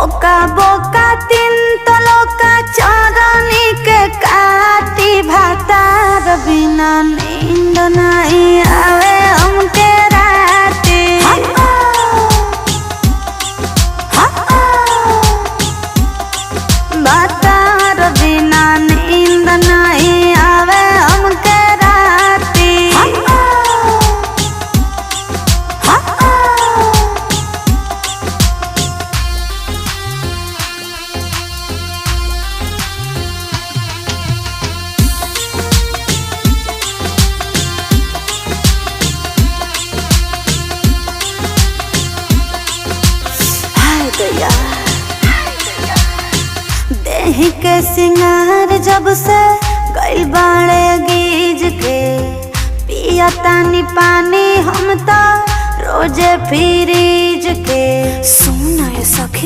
बोका बोका तीन तलोका चांदनी के काटी भातार बिना नींद नहीं आवे हमके राती। भातार बिना नींद नहीं आवे हमके राती। देह के सिंगार जब से गइल बाड़े गीज के, पिया तानी पानी हम तो रोजे फ्रीज के। सुन सखी